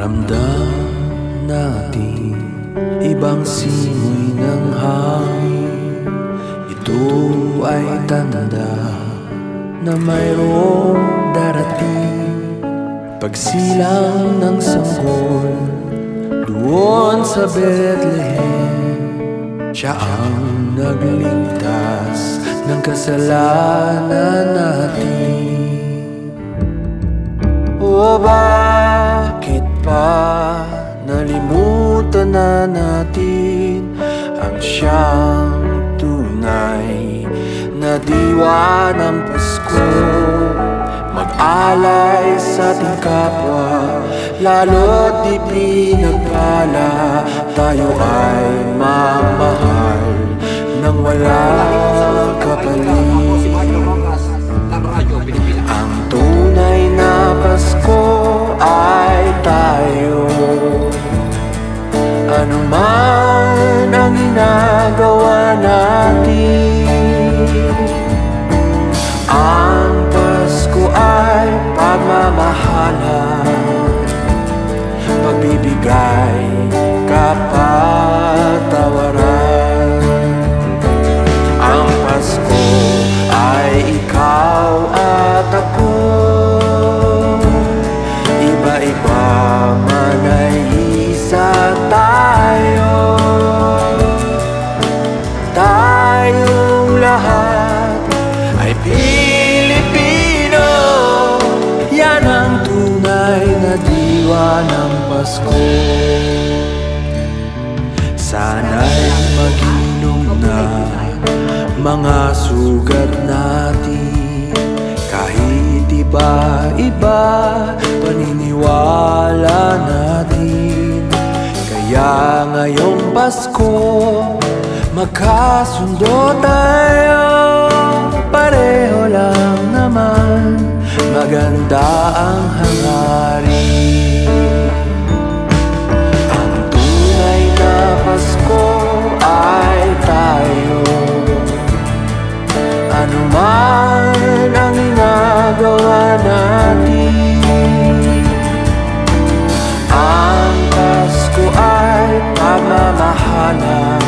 Ramdam natin ibang simoy ng hangin. Ito ay tanda na mayroong darating. Pagsilang ng sanggol doon sa Bethlehem, siya ang nagligtas ng kasalanan natin. O bakit pa nalimutan na natin ang siyang tunay na diwa ng Pasko? Mag-alay sa ating kapwa, lalo't di pinagpala. Tayo ay mamahal nang walang kapalit. Ang tunay na Pasko ay tayo. Ano man ang ginagawa natin, ang Pasko ay pagmamahalan, pagbibigay, kapatawaran. Ang Pasko ay ikaw at ako, iba-iba man ay isa tayo. Tayong lahat ay Pilipino, yan ang tunay na diwa ng Pasko. Sana'y mag-inom na mga sugat natin, kahit iba-iba paniniwala natin. Kaya ngayong Pasko magkasundo tayo, pareho lang naman, maganda ang hangarin. Ang tunay na Pasko ay tayo. Ano man ang ginagawa natin, ang Pasko ay pagmamahalan,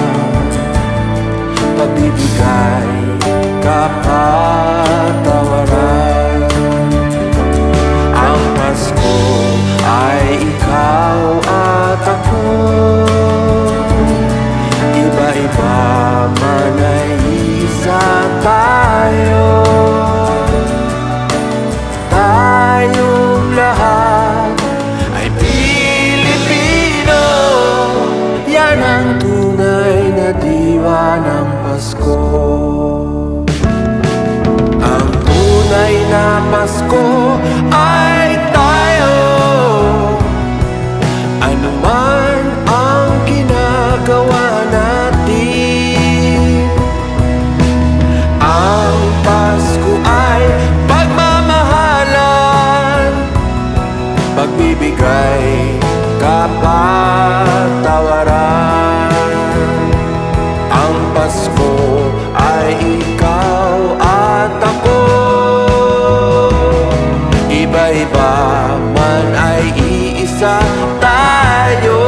pagbibigay, kapatawaran. Ang Pasko ay ikaw at ako, iba-iba man ay isa tayo. Tayong lahat ay Pilipino, yan ang tunay na diwa ng Pasko. Ang tunay na Pasko ay tayo. Ano man ang ginagawa natin, ang Pasko ay pagmamahalan, pagbibigay, kapatawaran. Ang Pasko ay ikaw at ako, iba-iba man ay iisa tayo.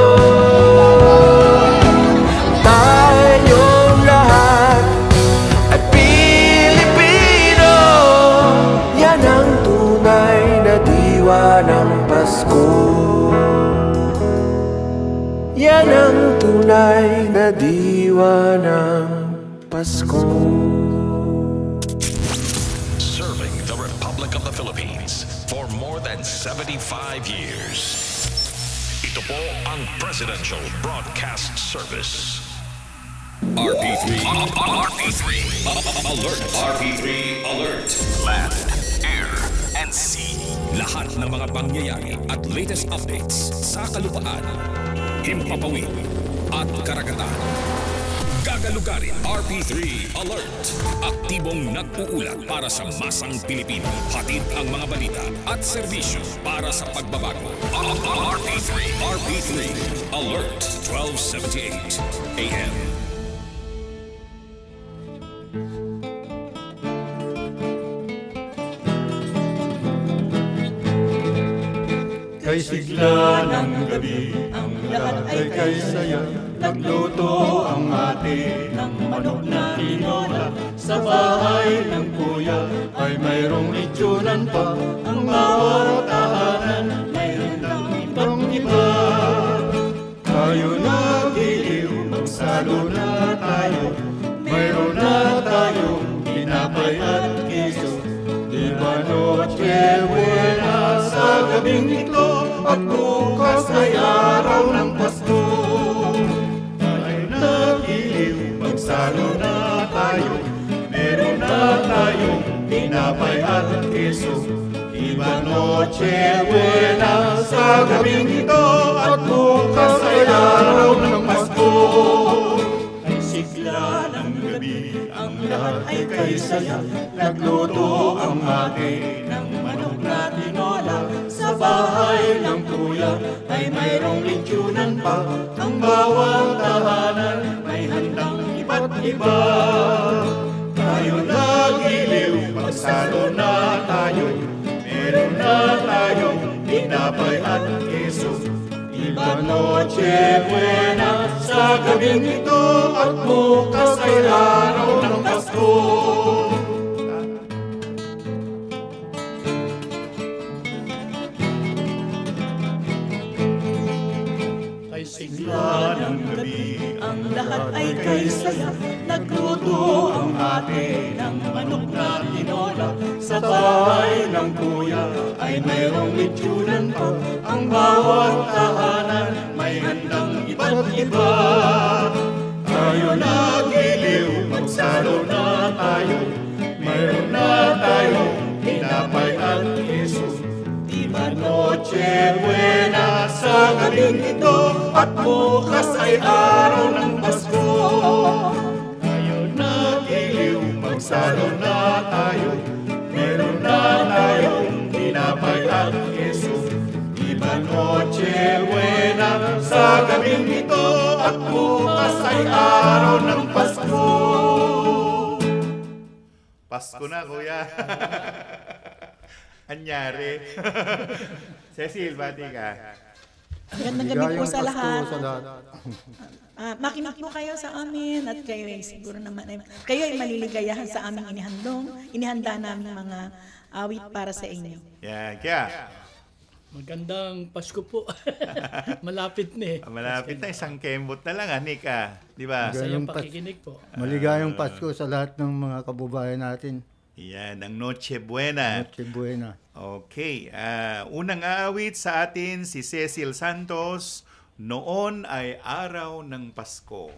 Tayong lahat ay Pilipino, yan ang tunay na diwa ng Pasko. Yan ang tunay na diwa ng Pasko. Serving the Republic of the Philippines for more than 75 years. Ito po ang Presidential Broadcast Service. RP3 Alert. RP3 Alert. Land, air, and sea. Lahat ng mga pangyayari at latest updates sa kalupaan, himpapawid at karagatan. Gagalugarin. RP3 Alert. Aktibong nag-uulat para sa masang Pilipino. Hatid ang mga balita at serbisyo para sa pagbabago. RP3 Alert. 1278 AM. Kay sigla ng gabi, ang lahat ay kay saya. Nagluto ang ate ng manok na tinola. Sa bahay ng kuya ay mayroong lechonan pa. Ang bawat tahanan mayroon ng ibang iba. Tayo nagiliw, magsalo na tayo. Mayroon na tayong tinapay at keso. Di ba noche buena sa gabing ito, at bukas ay araw ng Pasko. Tayo nagiliw, magsalo na tayo. Meron na tayong tinapay at keso. Di ba noche buena sa gabing ito, at bukas ay araw ng Pasko. Ay sigla ng gabi, ang lahat ay kay saya. Nagluto ang ate ng manok na tinola. Sa bahay ng kuya ay mayroong lechonan pa. Ang bawat tahanan may handang iba't iba. Tayo nagiliw, magsalo na tayo. Meron na tayong tinapay at keso. Iba noche buena sa gabing ito, at bukas ay araw ng Pasko. Kay sigla ng gabi, ang lahat ay kay saya. Nagluto ang ate ng manok na tinola. Sa bahay ng kuya ay mayroong lechonan pa. Ang bawat tahanan may handang iba't iba. Tayo nagiliw, magsalo na tayo. Mayroon na tayong tinapay at keso. Di ba noche buena sa gabing ito, at bukas ay araw ng Pasko. Tayo nagiliw, magsalo na tayo. Meron na tayong tinapay at keso. Di ba noche buena sa gabing ito, at bukas ay araw ng Pasko. Pasko na, kuya. Anyari. Cecil, bati ka. Magandang gabi po sa lahat. Makinig po kayo sa amin at kayo ay siguro naman kayo ay maliligayahan sa aming inihanda namin mga awit para sa inyo. Yan, kaya. Magandang Pasko po. Malapit na eh. Malapit na, isang kembot na lang, Nika. Di ba? Masayang pakikinig po. Maligayang Pasko sa lahat ng mga kababayan natin. Yan, ang Noche Buena. Noche Buena. Okay, unang awit sa atin si Cecil Santos, Noon ay Araw ng Pasko.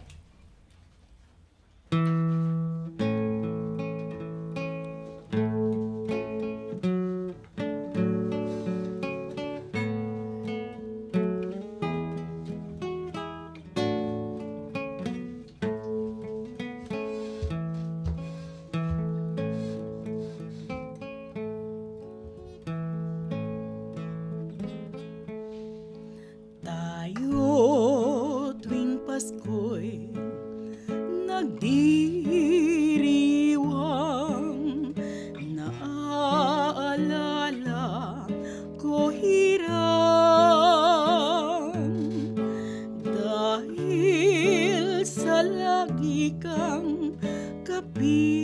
Pasko'y nagdiriwang, naaalala ko hirang, dahil sa lagi kang kapiling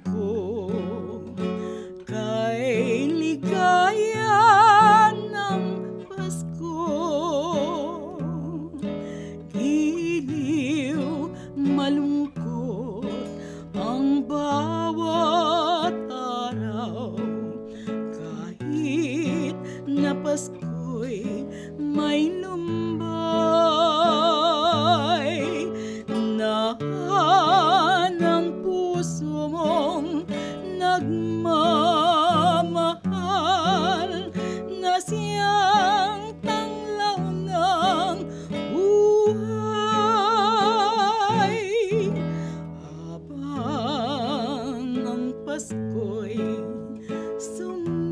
ko, kay ligaya ng Pasko. Malungkot ang bawat araw, kahit na Pasko'y may lumbay, naan ang puso mong nagmamahal, na siyang tanglaw ng Pasko'y sumisigla,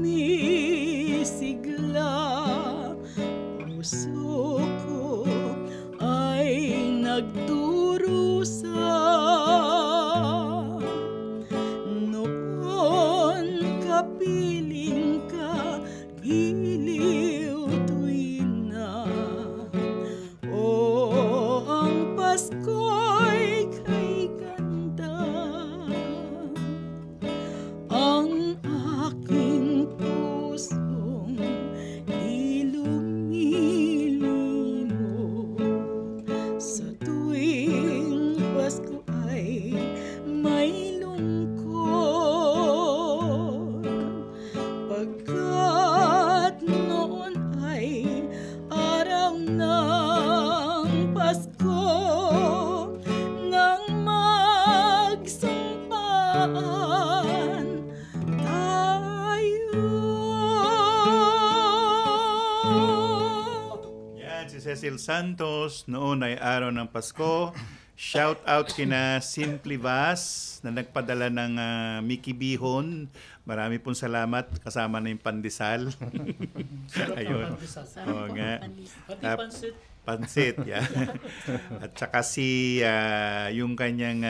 puso ko ay nagdurusa. Noon kapiling ka, giling ng Pasko nang magsumpaan tayo. Yan, si Cecil Santos, noon ay araw ng Pasko. Shout out kina Simply Vas na nagpadala ng Mickey Bihon. Marami pong salamat. Kasama na yung pandesal. Ayun. Oo nga. Pati pansit. Pansit, yeah. At saka si yung kanyang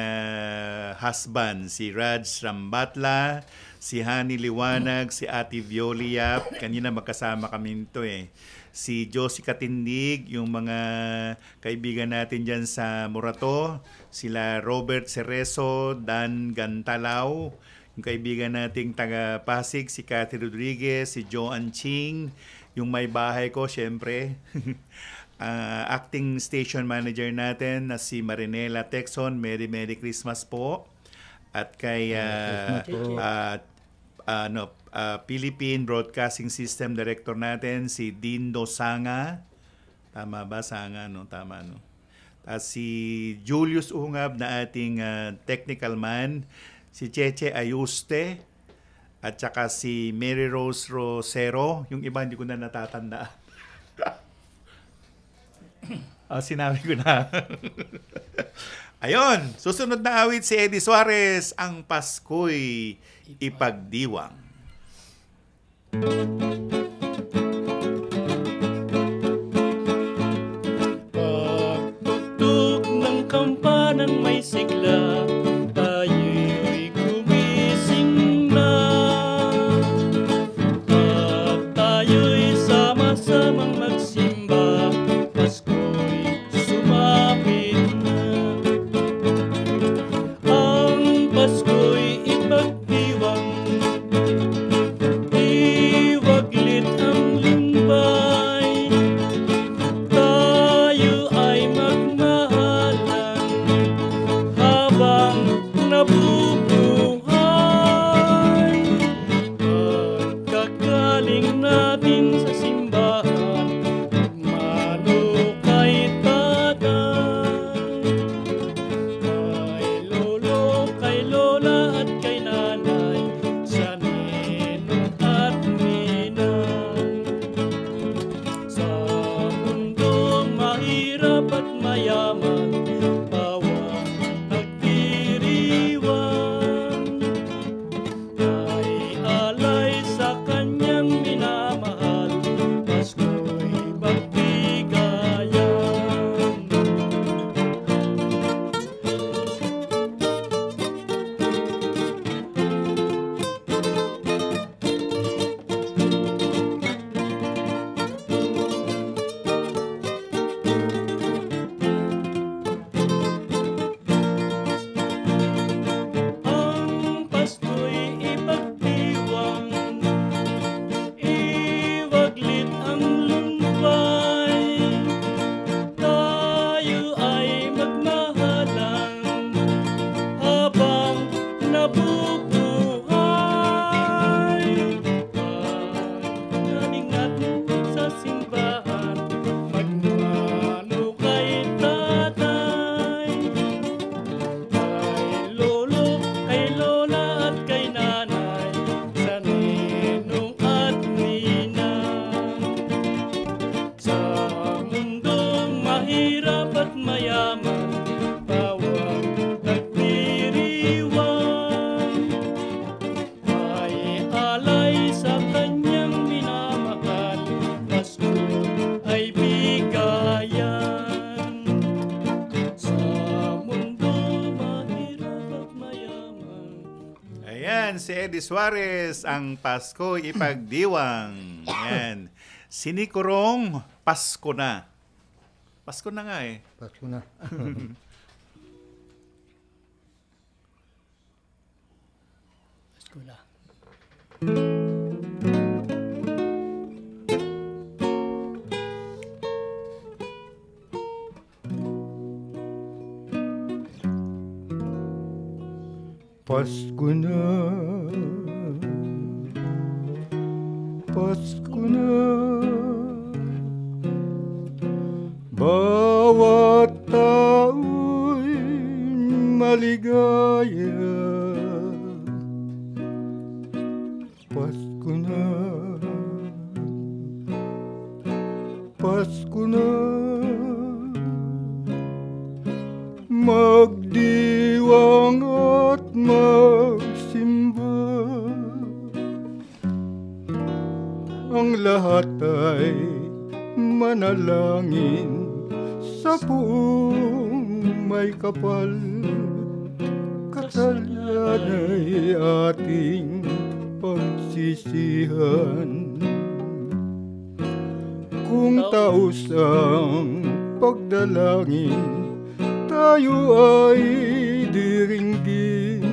husband, si Raj Rambatla, si Hani Liwanag, si Ate Violiap. Kanina magkasama kami nito eh. Si Josie Katindig, yung mga kaibigan natin dyan sa Morato, sila Robert Cerezo, Dan Gantalaw, yung kaibigan nating taga Pasig, si Cathy Rodriguez, si Joan Ching, yung may bahay ko, syempre. Acting station manager natin na si Marinela Texon, Merry Christmas po. At kay Philippine Broadcasting System Director natin, si Dindo Sanga. Tama ba? Sanga, no? Tama, no? At si Julius Ungab na ating technical man, si Cheche Ayuste, at saka si Mary Rose Rosero. Yung iba hindi ko na natatanda. Sinabi ko na. Ayun, susunod na awit si Eddie Suarez, Ang Pasko'y Ipagdiwang. Pagtugtog ng kampanang may sigla, tayo'y gumising na. At tayo'y sama-samang magsimba, Pasko'y sumapit na. Ang Pasko'y ipagdiwang, iwaglit ang limbay. Tayo ay magmahalan habang nabubuhay. Pagkagaling natin sa simbahan, magmano kay tatay, kay lolo, kay lola at kay nanay, sa ninong at ninang. Sa mundong mahirap at mayaman, bawat nagdiriwang ay alay sa kanyang minamahal, Pasko'y magbigayan. Ang Pasko'y ipagdiwang, iwaglit ang lumbay. Tayo ay magmahalan habang nabubuhay. Paggaling natin sa simbahan, magmano kay tatay, kay lolo, kay lola at kay nanay, sa ninong at ninang. Sa mundong mahirap at mayaman, bawat nagdiriwang ay alay sa kanyang minamahal, Pasko ay bigayan. Sa mundo mahirap at mayaman. Ayan, si Eddie Suarez, Ang Pasko'y Ipagdiwang. Ayan. Sinikurong, Pasko na. Pasko na nga eh. Pasko na. Pasko na. Pasko na. Pasko na. maligaya. Pasko na, Pasko na, magdiwang at magsimba. Ang lahat ay manalangin sa puong may kapal. Kasalanan ay ating pagsisihan. Kung taos ang pagdalangin, tayo ay diringgin.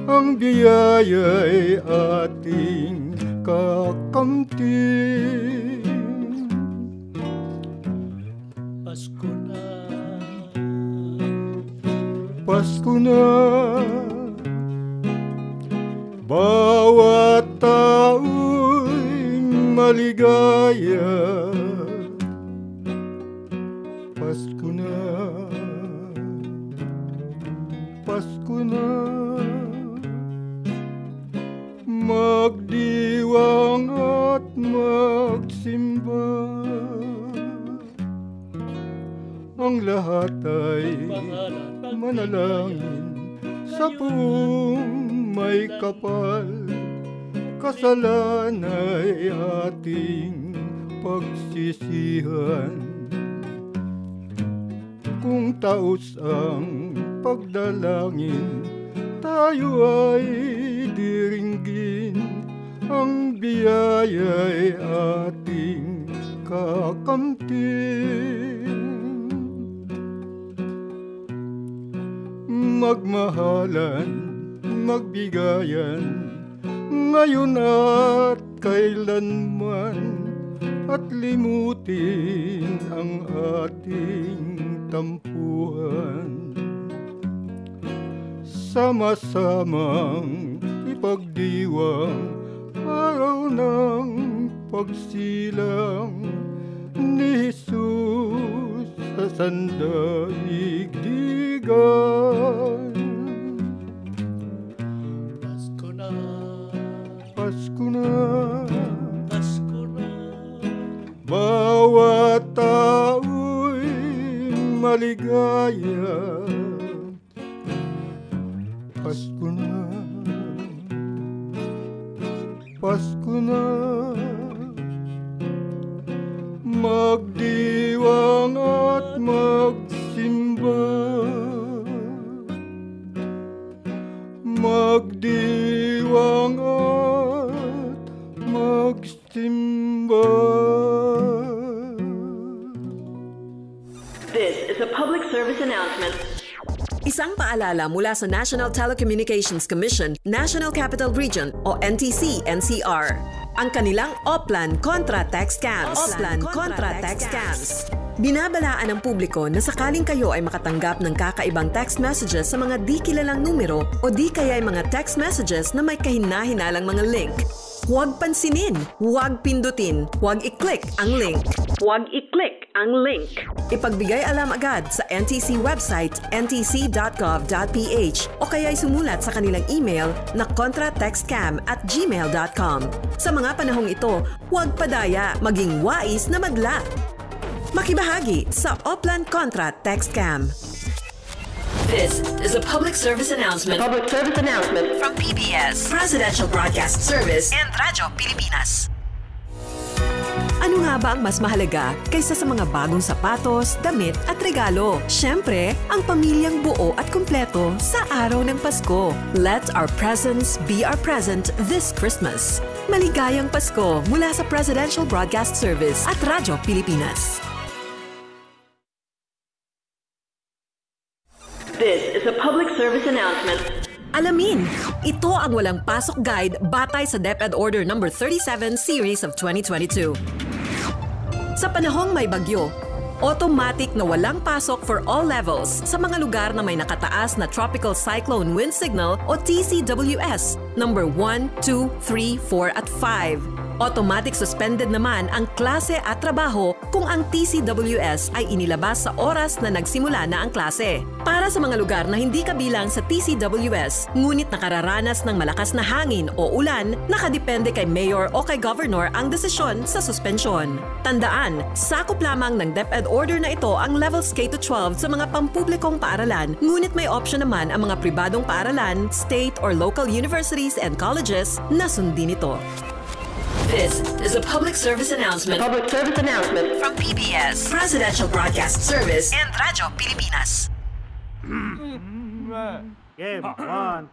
Ang biyaya ay ating kakamtin. Pasko na, Pasko na, bawat tao'y maligaya. Pasko na, Pasko na, magdiwang at magsimba. Ang lahat ay manalangin sa puong may kapal. Kasalanan ay ating pagsisihan. Kung taos ang pagdalangin, tayo ay diringgin. Ang biyaya ay ating kakamtin. Magmahalan, magbigayan, ngayon at kailanman, at limutin ang ating tampuhan. Sama-samang ipagdiwang araw ng pagsilang ni Jesus sa sandaigdigan. Pasko na, Pasko na, Pasko na, bawat tao'y maligaya. Pasko na, Pasko na, magdiwang at magsimba. Magdiwang at magsimba. This is a public service announcement. Isang paalala mula sa National Telecommunications Commission, National Capital Region o NTC-NCR. Ang kanilang Oplan Contra Text Scams. Oplan Contra Text Scams. Binabalaan ng publiko na sakaling kayo ay makatanggap ng kakaibang text messages sa mga di kilalang numero o di kaya ay mga text messages na may kahina-hinalang mga link. Huwag pansinin, huwag pindutin, huwag i-click ang link. Huwag i-click ang link. Ipagbigay alam agad sa NTC website ntc.gov.ph o kaya'y sumulat sa kanilang email na contratextcam@gmail.com. Sa mga panahong ito, huwag padaya, maging wais na madla. Makibahagi sa Oplan Contra Text Scam. This is a public service announcement. Public service announcement From PBS, Presidential Broadcast Service, and Radyo Pilipinas. Ano nga ba ang mas mahalaga kaysa sa mga bagong sapatos, damit at regalo? Siyempre, ang pamilyang buo at kumpleto sa araw ng Pasko. Let our presents be our present this Christmas. Maligayang Pasko mula sa Presidential Broadcast Service at Radyo Pilipinas. This is a public service announcement. Alamin, ito ang walang pasok guide batay sa DepEd Order No. 37 Series of 2022. Sa panahong may bagyo, automatic na walang pasok for all levels sa mga lugar na may nakataas na Tropical Cyclone Wind Signal o TCWS No. 1, 2, 3, 4 at 5. Automatic suspended naman ang klase at trabaho kung ang TCWS ay inilabas sa oras na nagsimula na ang klase. Para sa mga lugar na hindi kabilang sa TCWS, ngunit nakararanas ng malakas na hangin o ulan, nakadepende kay Mayor o kay Governor ang desisyon sa suspensyon. Tandaan, sakop lamang ng DepEd order na ito ang levels K-12 sa mga pampublikong paaralan, ngunit may option naman ang mga pribadong paaralan, state or local universities and colleges na sundin ito. This is a public service announcement from PBS, Presidential Broadcast Service, and Radyo Pilipinas. Game, 1,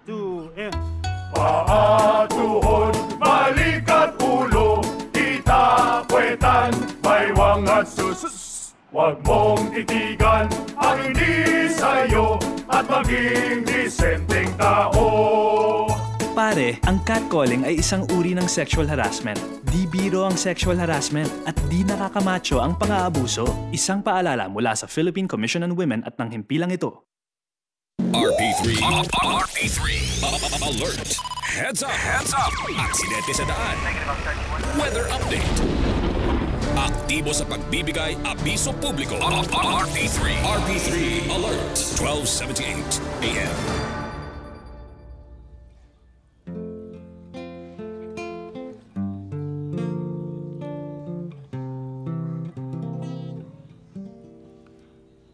2, and... Paa, tuhod, balik at ulo, kita, puwetan, baywang at sus. Huwag mong titigan ang hindi sa'yo at maging disenteng tao. Pare, ang catcalling ay isang uri ng sexual harassment. Di biro ang sexual harassment at di nakakamacho ang pang-aabuso. Isang paalala mula sa Philippine Commission on Women at ng himpilang ito. RP3 Alert! Heads up! Aksidente sa daan. Weather update. Aktibo sa pagbibigay abiso publiko. RP3 Alert! 12:78 AM.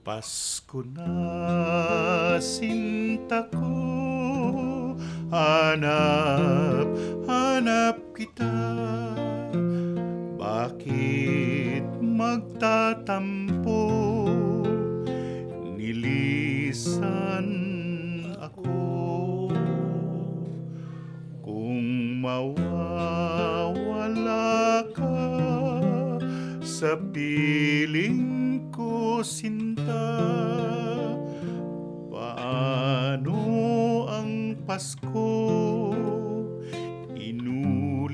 Pasko na, sinta ko, hanap kita. Bakit magtatampo, nilisan ako. Kung mawawala ka sa piling ko, sinta, paano ang Pasko inulila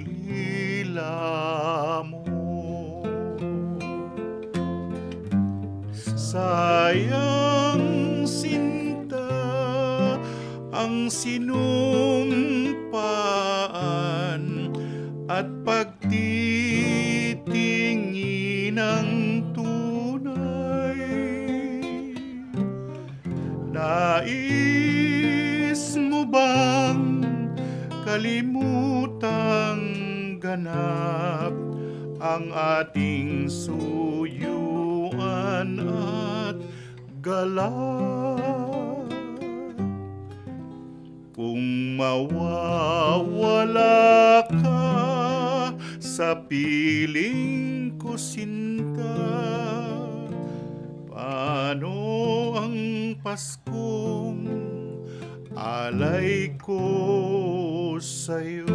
mo? Sayang, sinta, ang sinumpaan at pagtitingin ng nais mo bang kalimutang ganap ang ating suyuan at galak? Kung mawawala ka sa piling ko, sinta, paano ang Paskong alay ko sa'yo?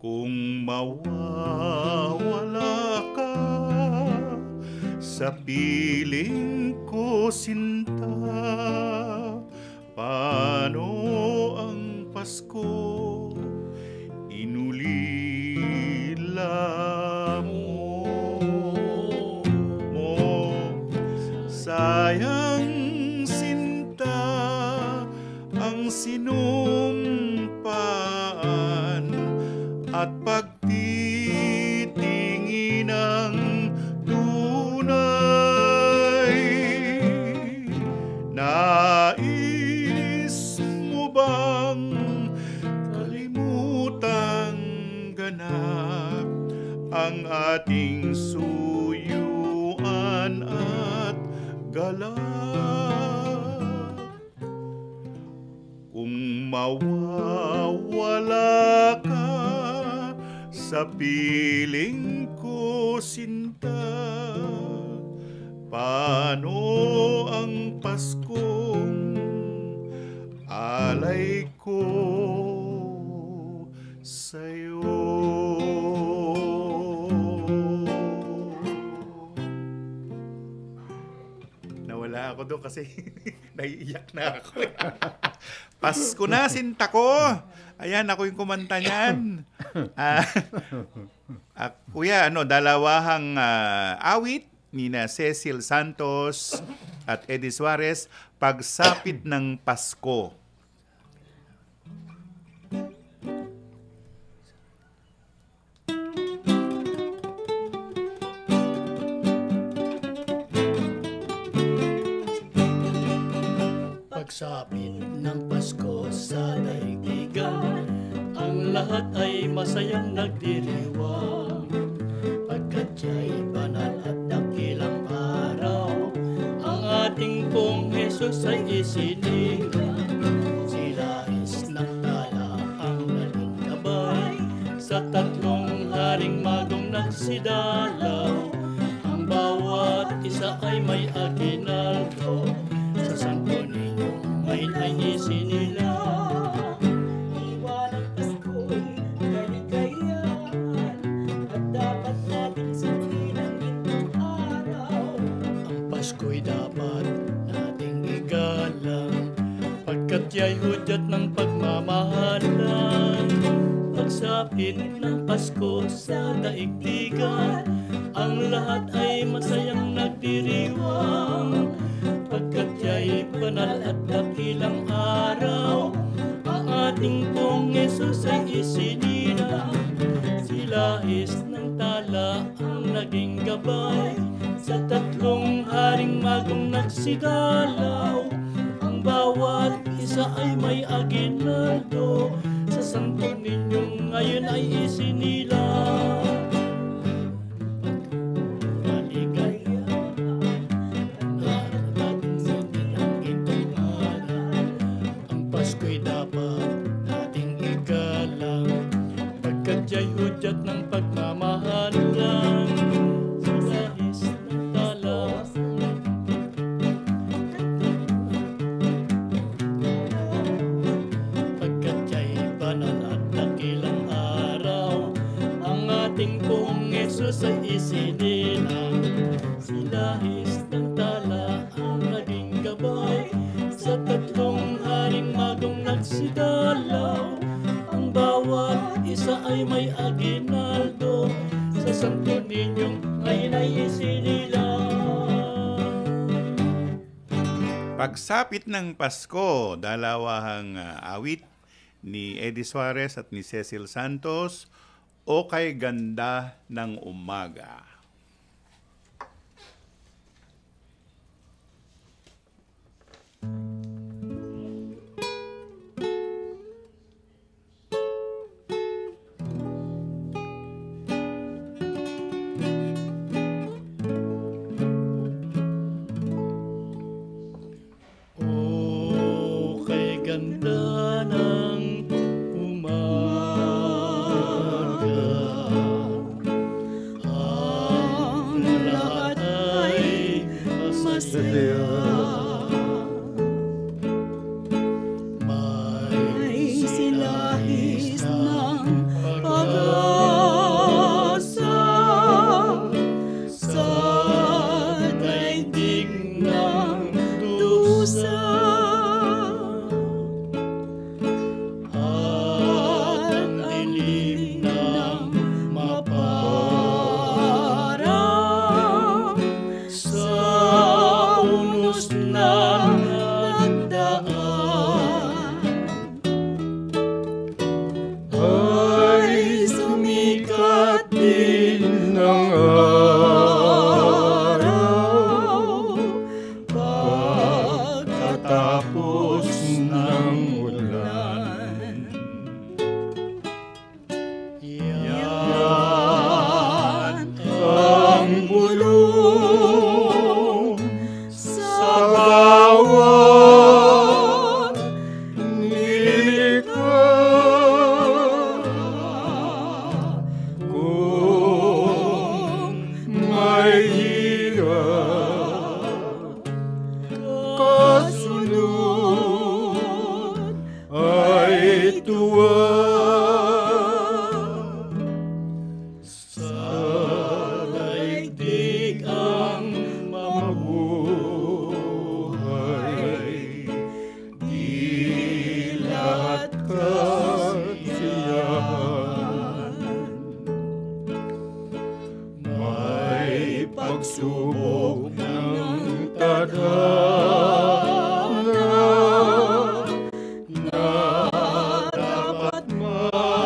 Kung mawawala ka sa piling ko, sinta, paano ang Pasko inulila mo? Sayang, sinta, ang sinumpaan at pagtitingin ng tunay. Nais mo bang kalimutang ganap ang ating suyuan at galak? Kung mawawala ka sa piling ko, sinta, paano ang Paskong alay ko sa'yo? Nawala ako doon kasi naiiyak na ako. Pasko na, sinta ko. Ayan, ako yung kumanta niyan. Kuya, dalawahang awit ni na Cecil Santos at Eddie Suarez, Pagsapit ng Pasko. Pagsapit ng Pasko sa daigdigan, ang lahat ay masayang nagdiriwang. Pagkat siya'y banal at dakilang araw, ang ating pong Jesus ay isinilang. Sila is ng tala ang naging gabay, sa tatlong haring magong nagsidalaw. Ang bawat isa ay may aginaldo, sa santo ninyo ngayon ay isinilang. Iwan ang Pasko'y kaligayahan, at dapat nating sundin ang itong araw. Ang Pasko'y dapat nating igalang, pagkat ya'y hudyat ng pagmamahalan. Pagsapit ng Pasko sa daigdigan, ang lahat ay masayang nagdiriwang. Pagkat ya'y banal at dakilang araw, ang ating pong Jesus ay isinilang. Sila is ng tala ang naging gabay, sa tatlong haring magong nagsidalaw. Ang bawat isa ay may aginaldo, sa santo ninyong ngayon ay isinilang. Siya'y hudyat ng pagmamahalan, sila is ng tala. Pagkat siya'y banal at dakilang araw, ang ating pong Jesus ay isinilang. Sila is ng tala ang naging gabay, sa tatlong haring magong nagsidalaw. Ang bawat isa ay may aginaldo, sa santo ninyong ngayon ay isinilang. Pagsapit ng Pasko, dalawahang awit ni Eddie Suarez at ni Cecil Santos, O Kay Ganda ng Umaga. Ganda ng umaga, pagsubok ng tadhana na dapat malampasan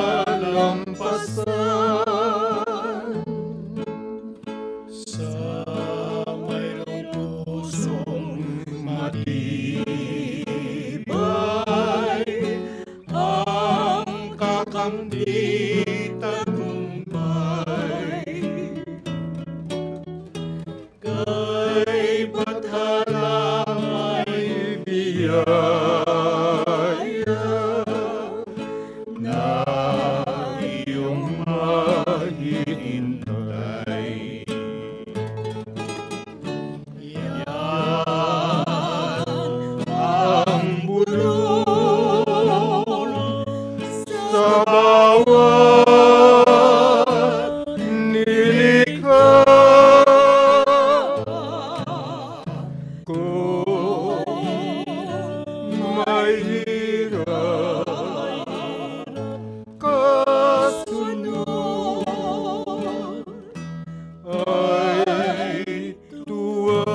sa mayroong pusong matibay ang kakamdi tagumpay kay bathala may biyaya na iyong mahihintay. Yan ang bulong sa bawat nilikha. Kung may hirap kasunod ay tuwa.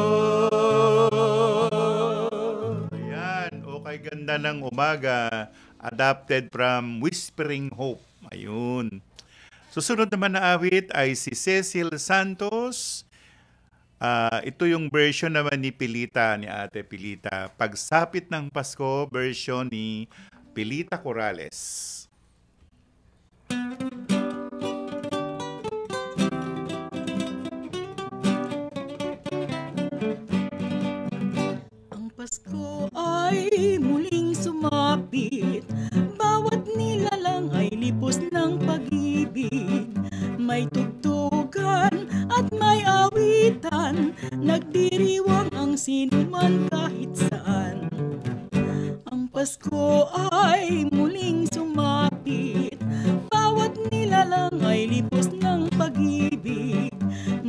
Ayan, okay, ganda ng umaga. Adapted from Whispering Hope. Ayun. Susunod naman na awit ay si Cecil Santos. Ito yung version naman ni Pilita, ni Ate Pilita. Pagsapit ng Pasko, version ni Pilita Corrales. Ang Pasko ay muling sumapit, bawat nilalang ay lipos ng pag-ibig. May tugtugan at may awitan, nagdiriwang ang sinuman kahit saan. Ang Pasko ay muling sumapit, bawat nilalang ay lipos ng pag-ibig.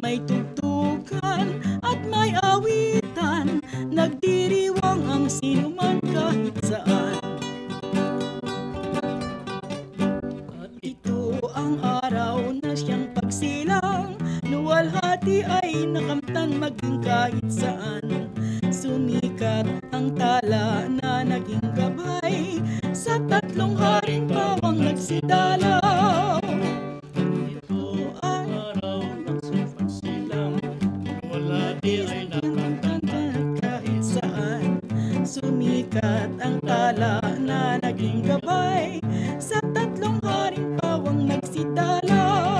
May tugtugan at may awitan, nagdiriwang ang sinuman kahit saan. At ito ang araw na siyang pagsilang, luwalhati ay nakamtan maging kahit saan. Sumikat ang tala na naging gabay, sa tatlong haring pawang nagsidalaw. Ito ang araw ng pagsilang, luwalhati ay nakamtan kahit saan. Sumikat ang tala na naging gabay, sa tatlong haring pawang nagsidalaw.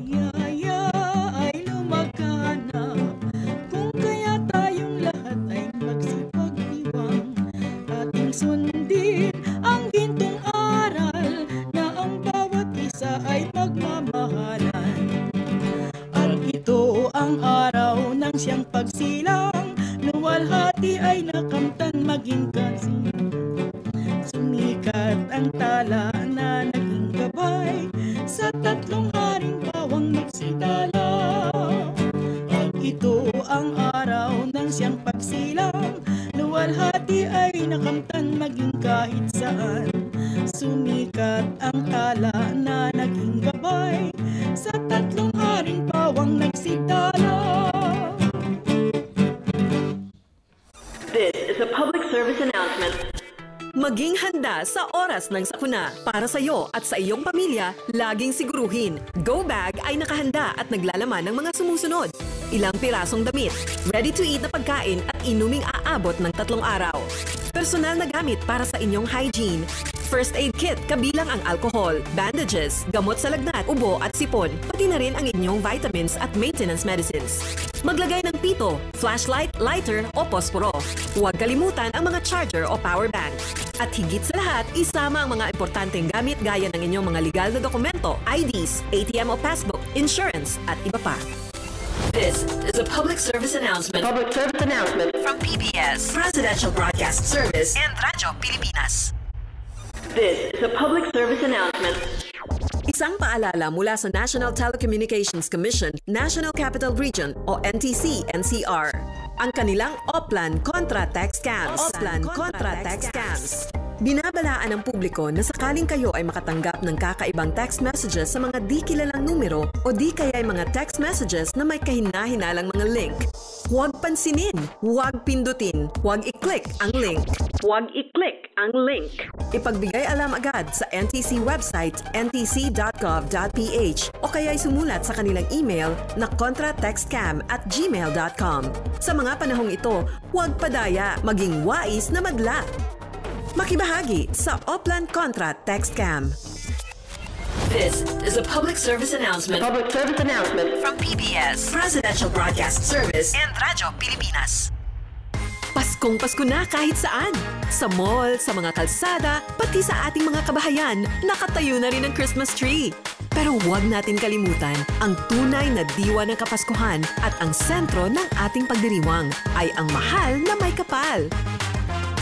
Yaya ay lumaganap, kung kaya tayong lahat ay magsipagdiwang. Ating sundin ang gintong aral, na ang bawat isa ay magmamahalan. At ito ang araw ng siyang pagsilang, luwalhati ay nakamtan maging kasi. Sumikat ang tala na naging gabay, sa tatlong haring pawang nagsidalaw. At ito ang araw ng siyang pagsilang, luwalhati ay nakamtan maging kahit saan. Sumikat ang tala na naging gabay, sa tatlong haring pawang nagsidalaw. This is a public service announcement. Maging handa sa oras ng sakuna. Para sa iyo at sa iyong pamilya, laging siguruhin, Go Bag ay nakahanda at naglalaman ng mga sumusunod. Ilang pirasong damit, ready-to-eat na pagkain at inuming aabot ng 3 araw. Personal na gamit para sa inyong hygiene. First aid kit kabilang ang alcohol, bandages, gamot sa lagnat, ubo at sipon, pati na rin ang inyong vitamins at maintenance medicines. Maglagay ng pito, flashlight, lighter o posporo. Huwag kalimutan ang mga charger o power bank. At higit sa lahat, isama ang mga importanteng gamit gaya ng inyong mga legal na dokumento, IDs, ATM o passbook, insurance at iba pa. This is a public service announcement. Public service announcement From PBS, Presidential Broadcast Service and Radyo Pilipinas. This is a public service announcement. Isang paalala mula sa National Telecommunications Commission, National Capital Region o NTC-NCR. Ang kanilang Oplan Contra Text Scams. Oplan Contra Text Scams. Binabalaan ng publiko na sakaling kayo ay makatanggap ng kakaibang text messages sa mga di kilalang numero o di kaya ay mga text messages na may kahina-hinalang mga link. Huwag pansinin, huwag pindutin, huwag i-click ang link. Huwag i-click ang link. Ipagbigay alam agad sa NTC website ntc.gov.ph o kaya ay sumulat sa kanilang email na contratextcam@gmail.com. Sa mga panahong ito, huwag padaya, maging wais na madla. Makibahagi sa Oplan Contra Text Scam. This is a public service announcement. From PBS, Presidential Broadcast Service, and Radyo Pilipinas. Paskong Pasko na kahit saan. Sa mall, sa mga kalsada, pati sa ating mga kabahayan, nakatayo na rin ang Christmas tree. Pero huwag natin kalimutan, ang tunay na diwa ng Kapaskuhan at ang sentro ng ating pagdiriwang ay ang mahal na may kapal.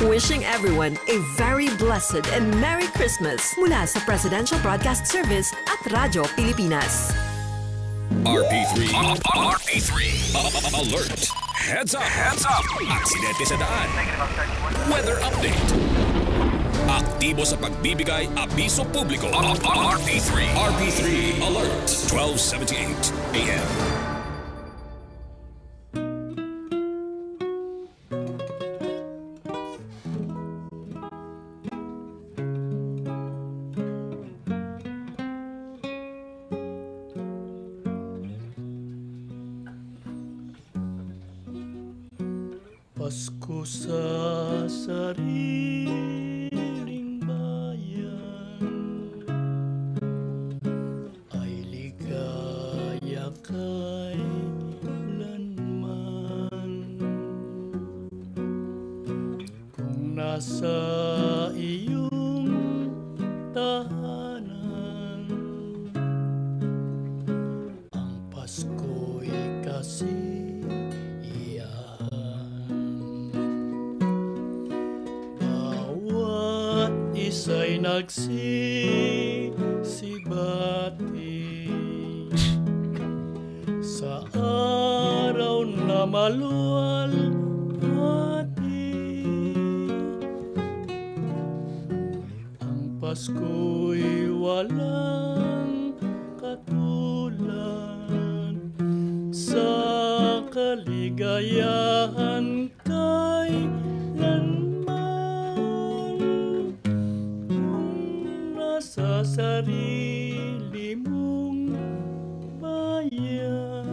Wishing everyone a very blessed and Merry Christmas mula sa Presidential Broadcast Service at Radyo Pilipinas. RP3 Alert! Heads up! Aksidente sa daan. Weather update. Aktibo sa pagbibigay abiso publiko. RP3 Alert! 12:78 AM. Pasko sa sariling bayan ay ligaya kailanman. Kung nasa iyong tahanan ang Pasko'y kasi isa'y nagsisibati sa araw na maluwalhati. Ang Pasko'y walang katulad sa kaligayahan sa sarili mong bayan.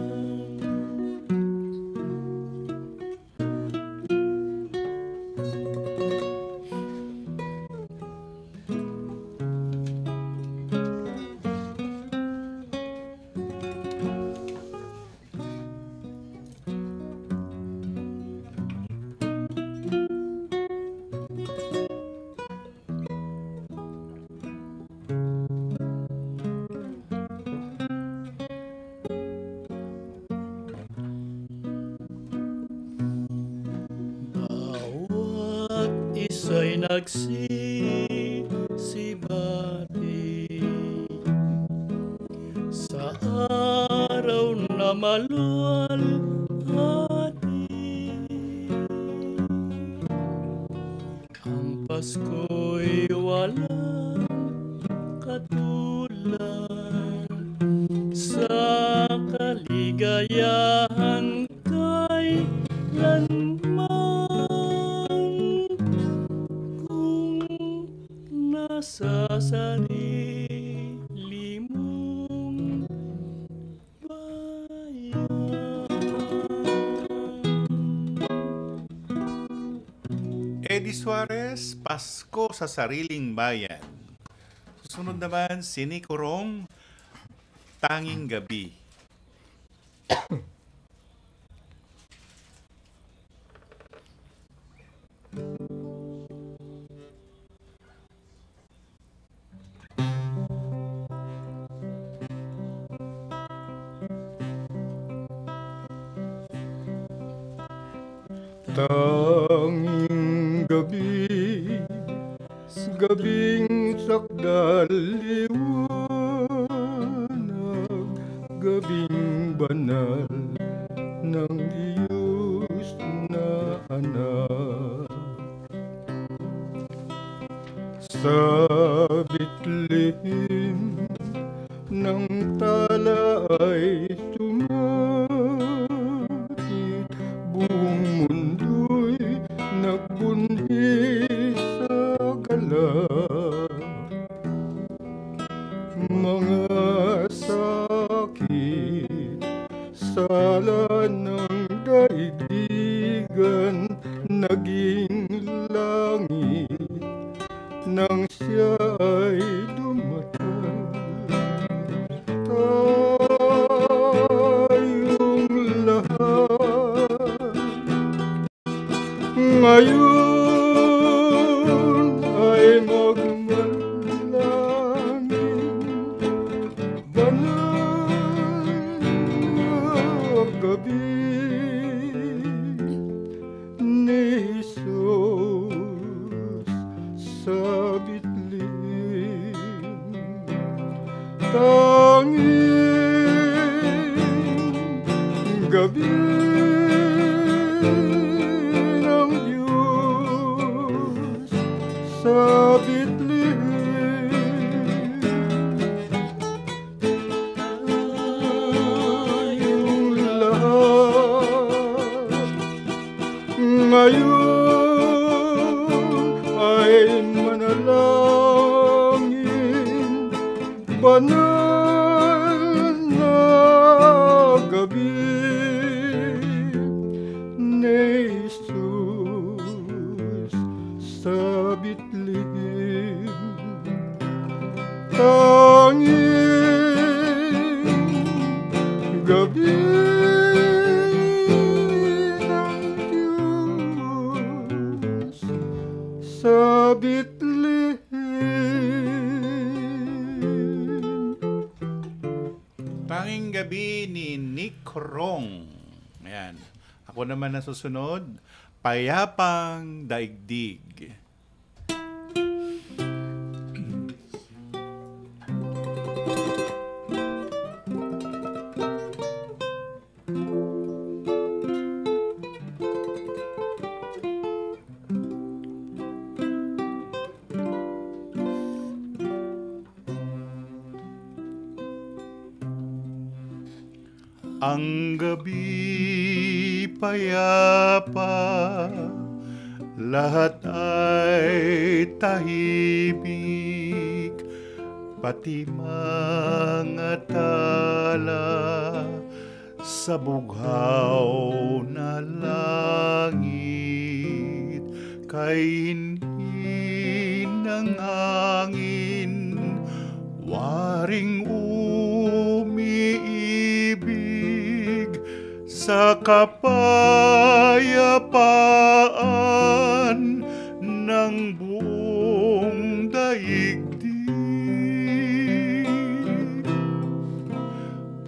Isa'y nagsisibati sa araw na maluwalhati. Ang Pasko'y walang katulad sa kaligayahan kailanman. Sa sarili mong bayan. Eddie Suarez, Pasko sa Sariling Bayan. Susunod naman, si Nico Rong, Tanging Gabi. Tanging gabi, sa gabing sakdaliwan, banal ng Diyos na anak. Sa Bethlehem ng tala ay sumapit, buong mundo'y nagbunhi sa galak. Mga sakit, sala ng daigdigan, naging langit nang siya ay dumatag. Tayong lahat ngayon ay magmanalangin, banal na gabi ni Jesus sa Bethlehem. Tanging gabi ng Diyos sa Bethlehem. Tayong lahat ngayon ay manalangin, banal na gabi ni Jesus sa Bethlehem. Tanging gabi ng Diyos sa Bethlehem. Tanging gabi ni Nick Rong. Ayan. Ako naman na susunod, Payapang Daigdig. Ang gabi payapa, lahat ay tahimik, pati mga tala sa bughaw na langit, kay hindi ng hangin, waring umiibig sa kapayapaan ng buong daigdig.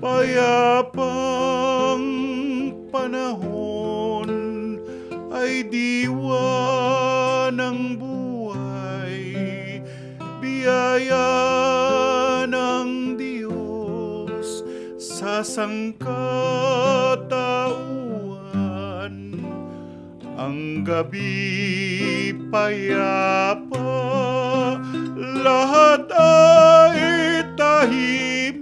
Payapang panahon ay diwa ng buhay, biyaya ng Diyos sa sangkatauhan. Ang gabi payapa, lahat ay tahimik,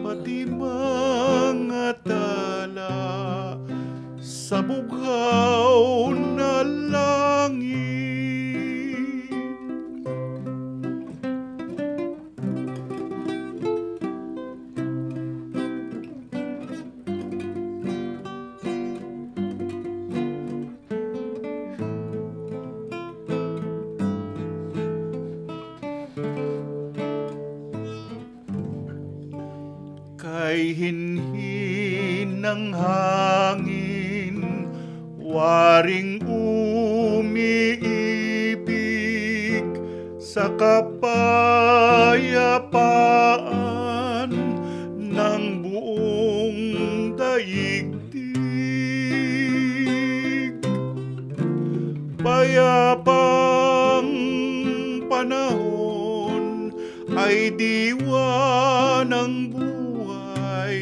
pati mga tala sa bughaw na langit. Kay hinhin ng hangin, waring umiibig sa kapayapaan ng buong daigdig. Payapang panahon ay diwa ng buhay, ay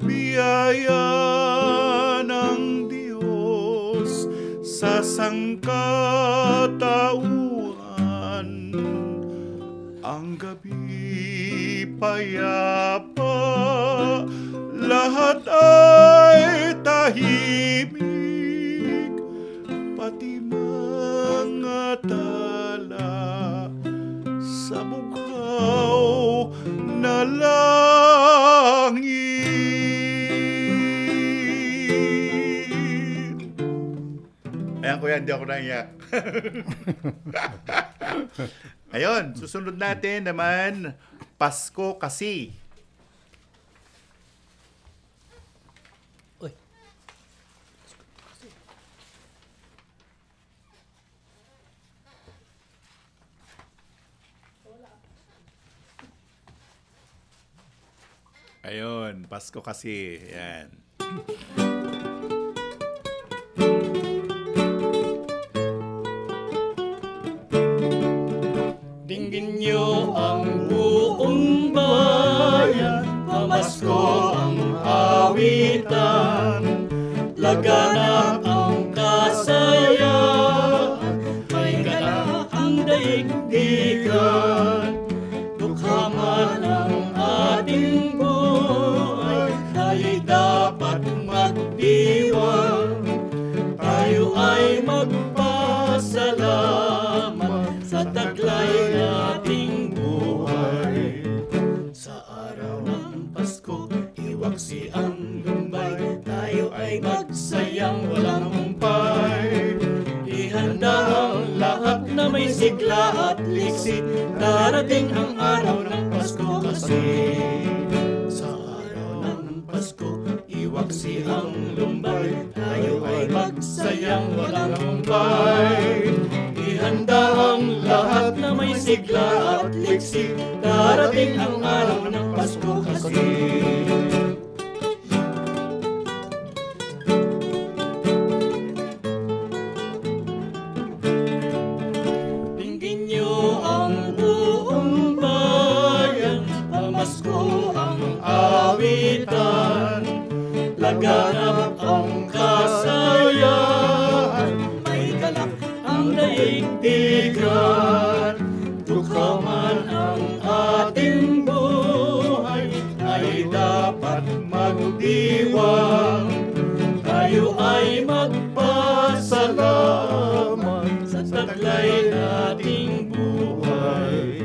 biyaya ng Diyos sa sangkatauhan. Ang gabi payapa, lahat ay tahimik, pati mga tala sa bughaw na langit. Ayan kuya, hindi ako naiyak. Ayun, susunod natin naman, Pasko Kasi. Ayun, Pasko Kasi. Yan. Dinggin niyo ang buong bayan, pamasko ang awitan, laganap ang kasayahan, may ganap ang daigdigan, dukha man ang ating buhay, tayo'y dapat magdiwang, tayo ay magpasalamat sa taglay nating buhay. Sa araw ng Pasko, iwaksi ang lumbay, tayo ay magsayang walang humpay. Ihanda ang lahat na may sigla at liksi, darating ang araw ng Pasko kasi. Sa araw ng Pasko, iwaksi ang lumbay, tayo ay magsayang walang humpay. Ihanda ang lahat na may sigla at liksi, darating ang araw ng Pasko kasi. Dinggin niyo ang buong bayan, pamasko ang awitan, laganap ang kasayahan, may galak ang daigdigan, dukha man ang ating buhay, ay dapat magdiwang, tayo ay magpasalamat sa taglay nating buhay.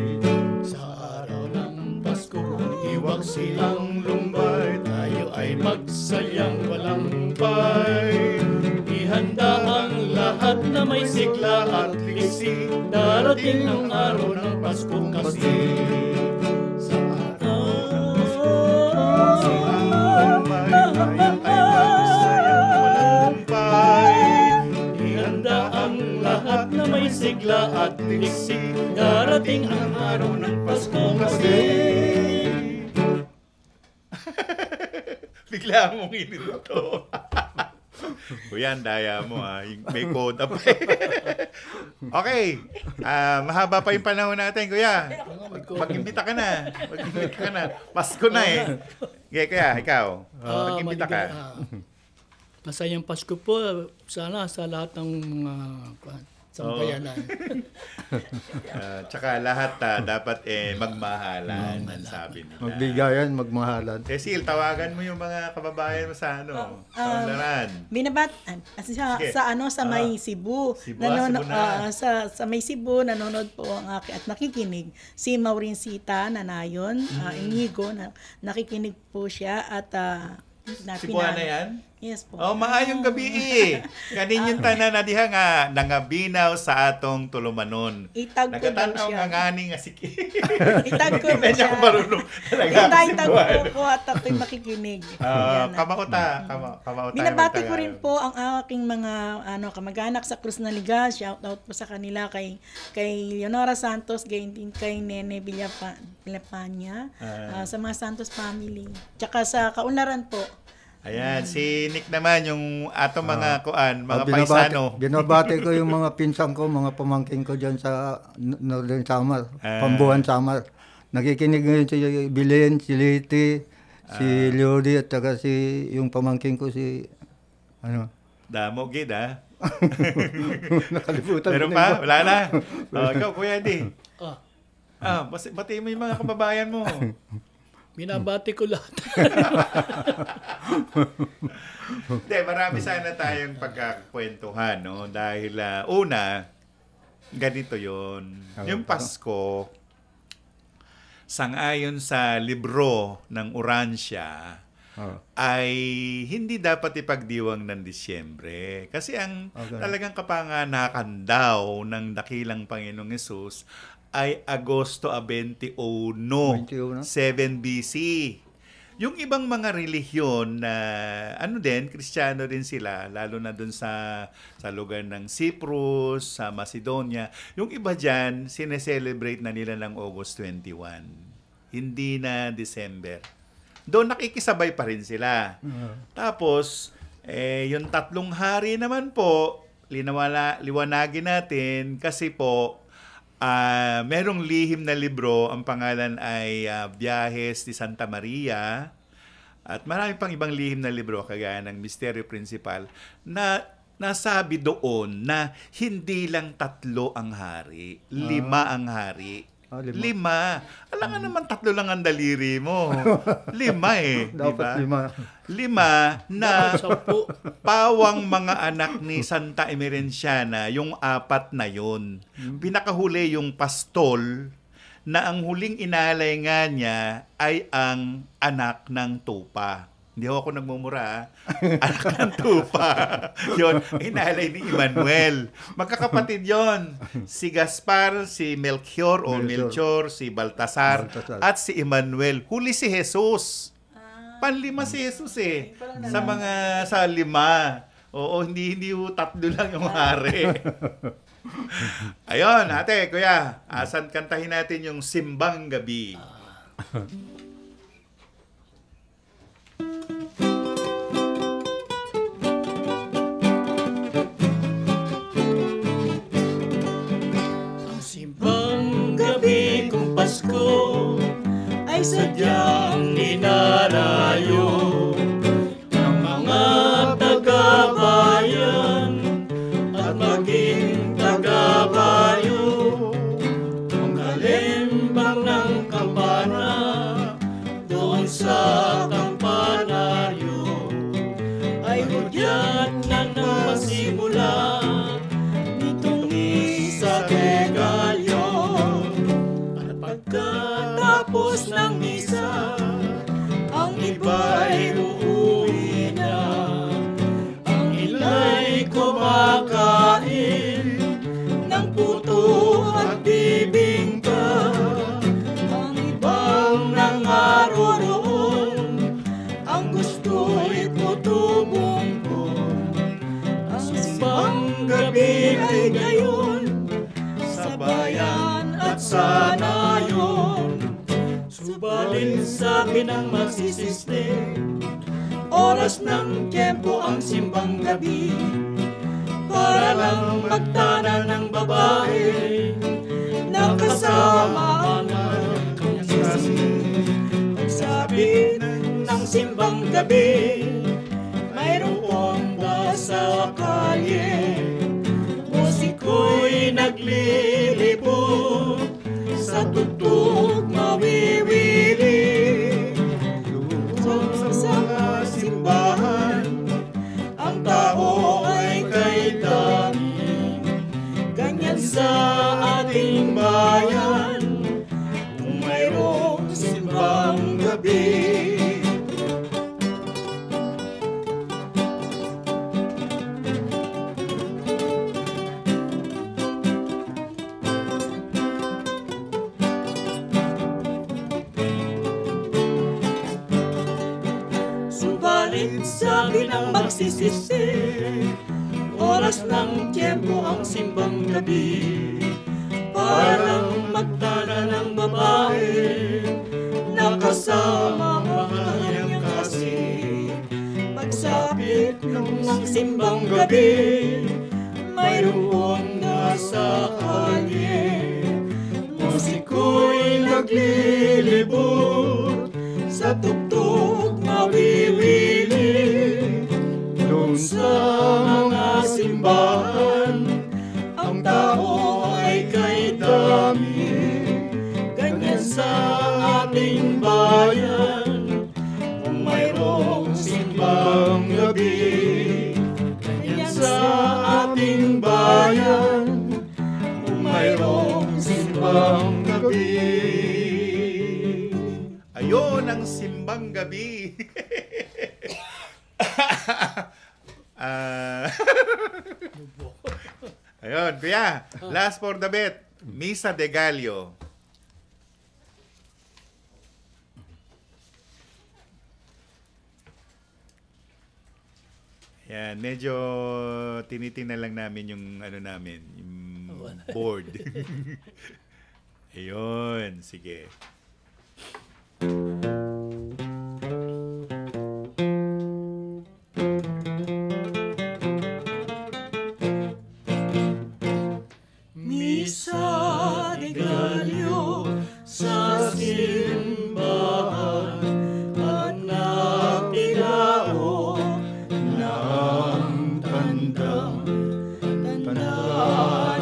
Sa araw ng Pasko, iwaksi ang lumbay, tayo ay magsayang walang humpay. Ihanda ang lahat na may sigla at liksi, darating ang araw ng Pasko kasi. Sa araw ng Pasko, ihanda ang lahat na may sigla at liksi, darating ang araw ng Pasko kasi. Bigla mong ininto. Kuya, daya mo ha. May quota pa. Okay. Mahaba pa yung panahon natin, kuya. Mag-imbita ka na. Pasko na eh. Okay, kuya, ikaw. Mag-imbita ka. Masayang Pasko po sana sa lahat ng mga sambayanan. Tsaka lahat dapat magmahalan, sabi nila. Magbigayan, magmahalan. Cecil, tawagan mo yung mga kababayan mo sa Kaunlaran. Sa may Cebu. Sa may Cebu, nanonood po ang aking at nakikinig si Maurincita Nanayon, Inigo, nakikinig po siya at Cebuana yan? Yes po. Maayong gabi Kanin yung tanan na diha nga nangabinaw sa atong tulumanon. Itag ko daw Nagkatanaw siya. nga ngani nga sige. Itag ko po Hindi siya. niya marunong. Itag ko at ako'y makikinig. Kamauta. Binabati ko rin po ang aking mga kamag-anak sa Cruz Naliga. Shout out po sa kanila kay Leonora Santos, kay Nene Villapania, sa mga Santos family. Tsaka sa Kaunlaran po. Ayan, si Nick naman, yung atong mga paisano. Binabati ko yung mga pinsan ko, mga pamangkin ko dyan sa Northern Samar, Pambuhan Samar. Nakikinig ngayon si Bilen, si Liti, Si Leody at saka yung pamangkin ko Damo, gid Nakalimutan Meron ko na pa? yung- Wala na. Ikaw, Kuya Eddie. Bati mo yung mga kababayan mo. Binabati ko lahat. Hindi, marami sana tayong pagkakwentuhan, no? Dahil una, ganito yon. Yung Pasko, sang-ayon sa libro ng Uransya, ay hindi dapat ipagdiwang ng Disyembre. Kasi ang talagang kapanganakan daw ng dakilang Panginoong Hesus ay Agosto 21, 7 BC. Yung ibang mga relihiyon na Kristiyano rin sila, lalo na dun sa lugar ng Cyprus, sa Macedonia, yung iba dyan, sineselebrate na nila ng August 21. Hindi na December. Doon nakikisabay pa rin sila. Tapos, yung 3 hari naman po, liwanagin natin kasi po, merong lihim na libro, ang pangalan ay Biyahes ni Santa Maria, at marami pang ibang lihim na libro kagaya ng Misteryo Principal na nasabi doon na hindi lang 3 ang hari, 5 ang hari. 5. Alam nga naman 3 lang ang daliri mo. 5 Dapat diba? 5 na pawang mga anak ni Santa Emerenciana, yung 4 na yun. Pinakahuli yung pastol na ang huling inalay nga niya ay ang anak ng tupa. Hindi ako nagmumura. Anak ng tupa. Yun, inalay ni Emmanuel. Magkakapatid yon. Si Gaspar, si Melchior o Melchor, si Baltasar, at si Emmanuel. Huli si Jesus. Panlima si Jesus sa 5. Oo, hindi 3 lang yung hari. Ayun, ate, kuya, asan kantahin natin yung Simbang Gabi? Pasko ay sadyang dinarayo ng mga taga-bayan at maging taga-bayo. Ang kalimbang ng kampana doon sa kampanaryo ay hudyat na nang masimula nitong isa regalyo. Pagkatapos ng misa, ang iba'y uuwi na, ang ila'y kumakain ng puto at bibingka, ang ibang nangaroroon, ang gusto'y puto bumbong. Ang simbang gabi ay gayon sa bayan at sa nayon. Subalit sabi ng magsisiste, oras ng tiyempo ang simbang gabi, para lang magtana ng babae na kasama ng kanyang kasi. Pagsabit ng simbang gabi, mayroong ba sa kalye, musiko'y naglilibot sa tugtog mawiwili. Sa simbahan, ang tao ay kay daming, ganyan sa ating bayan, kung mayroong simbang gabi. Sabi ng magsisisi, oras ng tiyempo ang simbang gabi, para lang magtana ng babae na kasama ang kanyang kasi. Pagsapit ng simbang gabi, mayroong nasa kalye, musiko'y naglilibot sa tugtog ating bayan, kung mayroong simbang gabi. Ganyan sa ating bayan, kung mayroong simbang gabi. Ayun ang simbang gabi. Ayun, kuya. Last for the bet. Misa de Gallo. Yan, medyo tinitingnan lang namin yung ano namin, yung board. Ayun, sige. Misa de Gallo sa simbahan at nagtilao ng tandang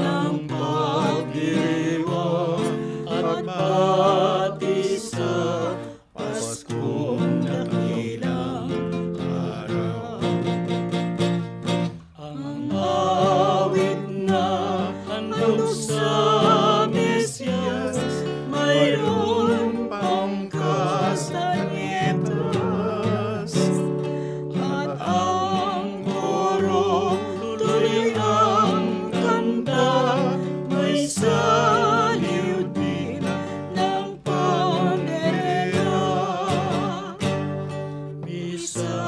ng pagdiriwang at pati sa Paskong dakilang araw. Ang awit na handog sa Mesyas, mayroon pang kastanyetas, at ang koro tuloy ang kanta, may saliw din ng pandereta. Misa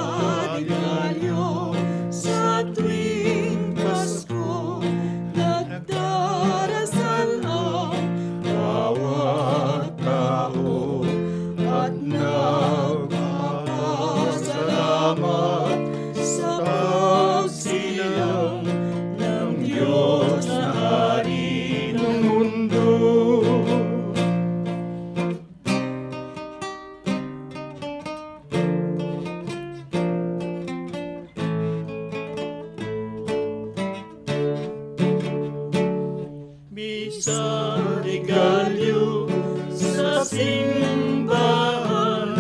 de Gallo sa tuwing Pasko, nagdarasal ang bawat tao at nagpapasalamat sa pagsilang ng Diyos na Hari ng mundo. Misa de Gallo sa simbahan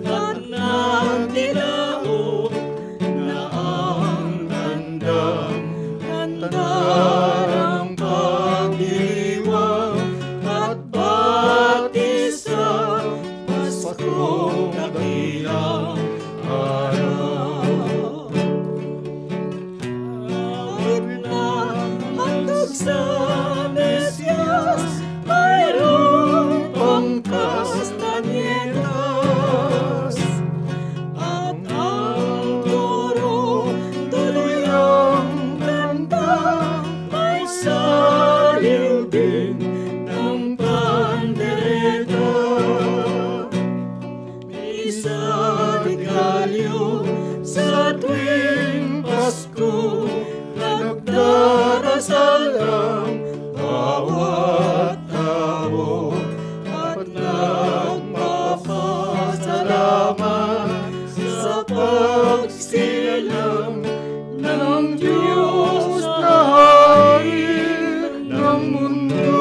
at nagtilao na ang tandang pagdiriwang at pati sa Paskong dakilang araw. Awit na handog sa Mesyas, mayroon pang kastanyetas, at ang koro tuloy ang kanta, may saliw din ng pandereta. Misa de Gallo sa tuwing Pasko, nagdarasal ang bawat tao at nagpapasalamat sa pagsilang ng Diyos na Hari ng mundo.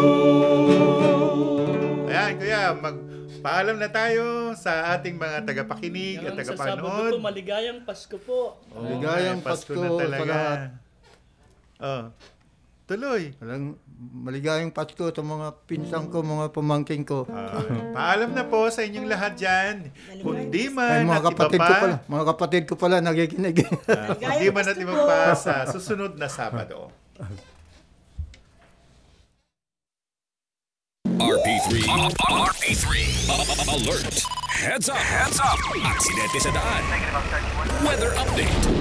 Ayan, kuya, magpaalam na tayo sa ating mga tagapakinig at Sa Sabado tagapanood. po, maligayang Pasko po. Maligayang Pasko na sa talaga. lahat. Oh. Tuloy. Walang maligayang Pasko sa mga pinsang ko, mga pamangking ko. Paalam na po sa inyong lahat dyan. Kundi Ay, man mga at iba kapatid ko pa, pala, mga kapatid ko pala nagikinig. kundi man at iba pa sa susunod na Sabado. RP3 Alert. Heads up. Aksidente sa daan. Weather update.